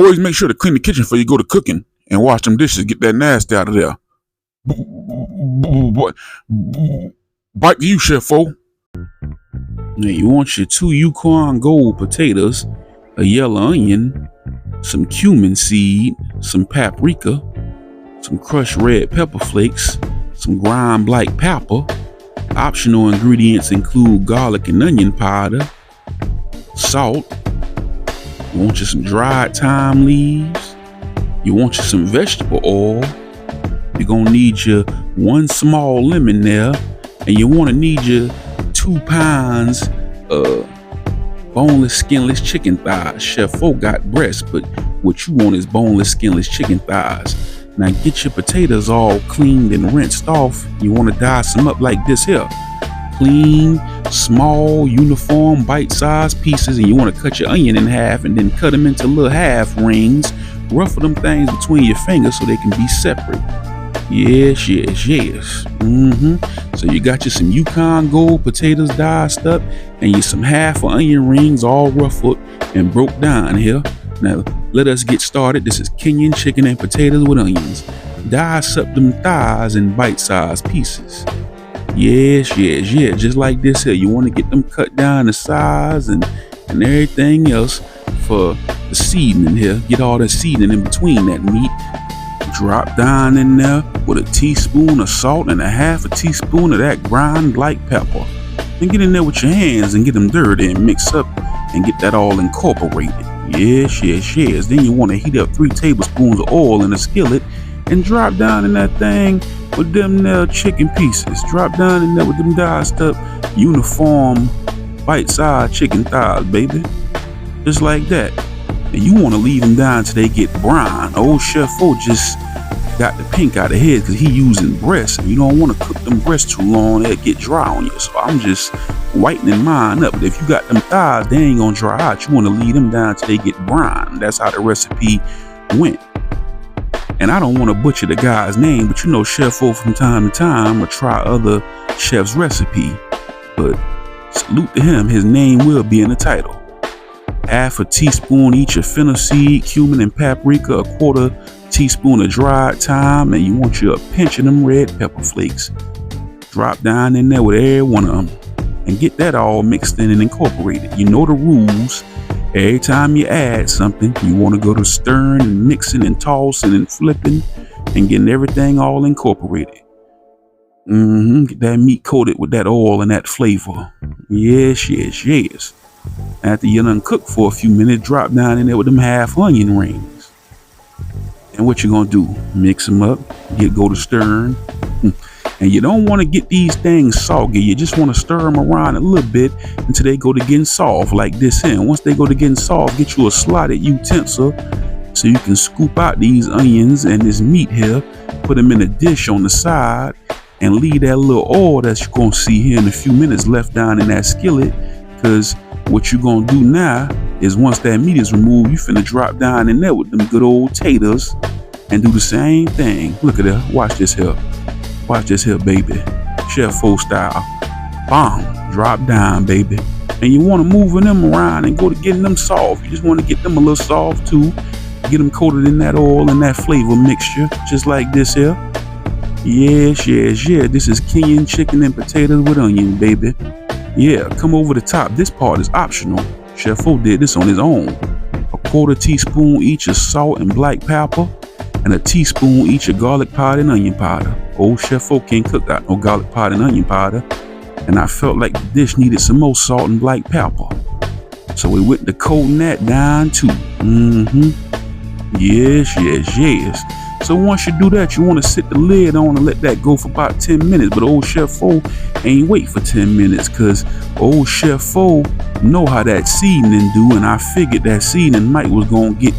Always make sure to clean the kitchen before you go to cooking and wash them dishes. Get that nasty out of there. Bite to you, Chef-O. Now you want your 2 Yukon Gold potatoes, a yellow onion, some cumin seed, some paprika, some crushed red pepper flakes, some ground black pepper. Optional ingredients include garlic and onion powder, salt. You want you some dried thyme leaves. You want you some vegetable oil. You're gonna need your 1 small lemon there, and you want to need your 2 pounds of boneless, skinless chicken thighs. Chef-O got breasts, but what you want is boneless, skinless chicken thighs. Now get your potatoes all cleaned and rinsed off. You want to dice them up like this here. Clean, small, uniform, bite-sized pieces, and you want to cut your onion in half and then cut them into little half rings. Ruffle them things between your fingers so they can be separate. Yes. So you got you some Yukon Gold potatoes diced up, and you some half onion rings all ruffled and broke down here. Now let us get started. This is Kenyan chicken and potatoes with onions. Dice up them thighs in bite-sized pieces. Yes, just like this here. You want to get them cut down to size and everything else for the seasoning here. Get all that seasoning in between that meat. Drop down in there with a teaspoon of salt and a half a teaspoon of that ground black pepper. Then get in there with your hands and get them dirty and mix up and get that all incorporated. Yes. Then you want to heat up 3 tablespoons of oil in a skillet and drop down in that thing with them there chicken pieces. Drop down in there with them diced up uniform bite-sized chicken thighs, baby. Just like that. And you want to leave them down till they get brown. Old Chef-O just got the pink out of his because he using breasts, and you don't want to cook them breasts too long, they'll get dry on you. So I'm just whitening mine up. But if you got them thighs, they ain't gonna dry out. You want to leave them down till they get brown. That's how the recipe went. And I don't want to butcher the guy's name, but you know Chef-O from time to time will try other chef's recipe. But salute to him, his name will be in the title. Half a teaspoon each of fennel seed, cumin and paprika, a 1/4 teaspoon of dried thyme, and you want your pinch of them red pepper flakes. Drop down in there with every one of them and get that all mixed in and incorporated. You know the rules. Every time you add something, you want to go to stirring and mixing and tossing and flipping and getting everything all incorporated. Get that meat coated with that oil and that flavor. Yes. After you done cook for a few minutes, drop down in there with them half onion rings. And what you gonna do? Mix them up, go to stirring. And you don't want to get these things soggy. You just want to stir them around a little bit until they go to getting soft like this here. And once they go to getting soft, get you a slotted utensil so you can scoop out these onions and this meat here, put them in a dish on the side, and leave that little oil that you're gonna see here in a few minutes left down in that skillet. Because what you're gonna do now is once that meat is removed, you finna drop down in there with them good old taters and do the same thing. Look at that. Watch this here. Watch this here, baby. Chef-O style. Bam. Drop down, baby. And you want to move them around and go to getting them soft. You just want to get them a little soft too. Get them coated in that oil and that flavor mixture, just like this here. Yes. This is Kenyan chicken and potatoes with onion, baby. Yeah, come over the top. This part is optional. Chef-O did this on his own. A 1/4 teaspoon each of salt and black pepper, and a teaspoon each of garlic powder and onion powder. Old Chef-O can't cook out no garlic powder and onion powder, and I felt like the dish needed some more salt and black pepper. So we went to coating that down too. Yes. So once you do that, you want to sit the lid on and let that go for about 10 minutes. But old Chef-O ain't wait for 10 minutes because old Chef-O know how that seasoning do, and I figured that seasoning might was going to get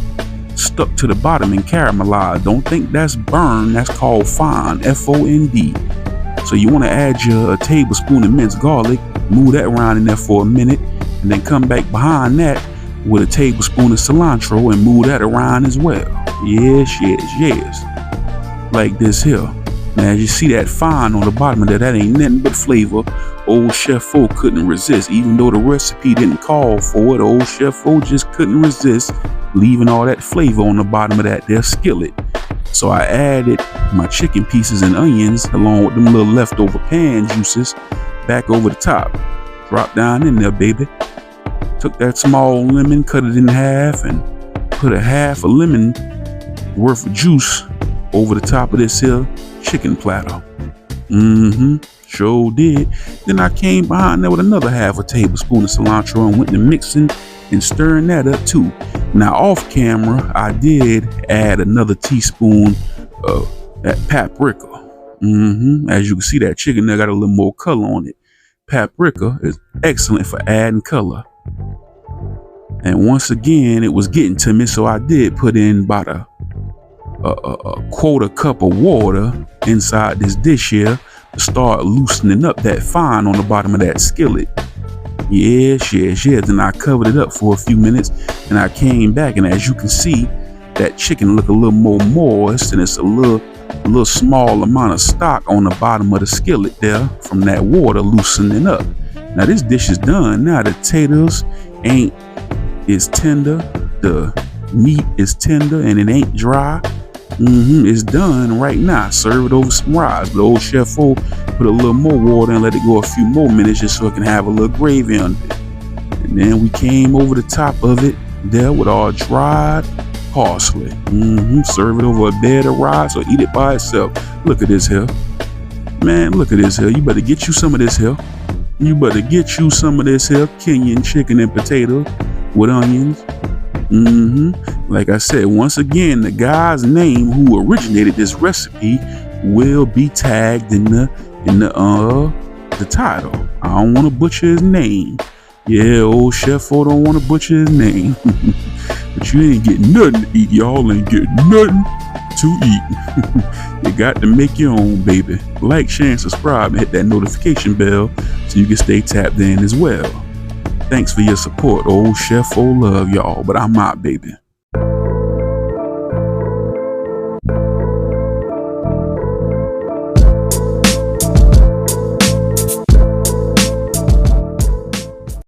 stuck to the bottom and caramelized. Don't think that's burned. That's called fond, F-O-N-D. So you want to add a tablespoon of minced garlic, move that around in there for a minute, and then come back behind that with a tablespoon of cilantro and move that around as well. Yes. Like this here. Now as you see that fine on the bottom of that ain't nothing but flavor. Old Chef-O couldn't resist. Even though the recipe didn't call for it, old Chef-O just couldn't resist leaving all that flavor on the bottom of that there skillet. So I added my chicken pieces and onions along with them little leftover pan juices back over the top. Drop down in there, baby. Took that small lemon, cut it in half, and put a half a lemon worth of juice over the top of this here chicken platter. Sure did. Then I came behind there with another half a tablespoon of cilantro and went to mixing and stirring that up too. Now off camera, I did add another teaspoon of that paprika. As you can see, that chicken there got a little more color on it. Paprika is excellent for adding color. And once again, it was getting to me, so I did put in about a quarter cup of water inside this dish here to start loosening up that fine on the bottom of that skillet. Yes. Then I covered it up for a few minutes and I came back, and as you can see, that chicken look a little more moist, and it's a little small amount of stock on the bottom of the skillet there from that water loosening up. Now this dish is done. Now the potatoes is tender, the meat is tender, and it ain't dry. It's done right now. Serve it over some rice. The old chef put a little more water and let it go a few more minutes just so it can have a little gravy on it. And then we came over the top of it there with our dried parsley. Serve it over a bed of rice or eat it by itself. Look at this here. Man, look at this here. You better get you some of this here. Kenyan chicken and potato with onions. Like I said, once again, the guy's name who originated this recipe will be tagged in the title. I don't want to butcher his name. Yeah, old chef don't want to butcher his name. But you ain't getting nothing to eat. Y'all ain't getting nothing to eat. You got to make your own, baby. Like, share, and subscribe, and hit that notification bell so you can stay tapped in as well. Thanks for your support. Old chef love y'all, but I'm out, baby.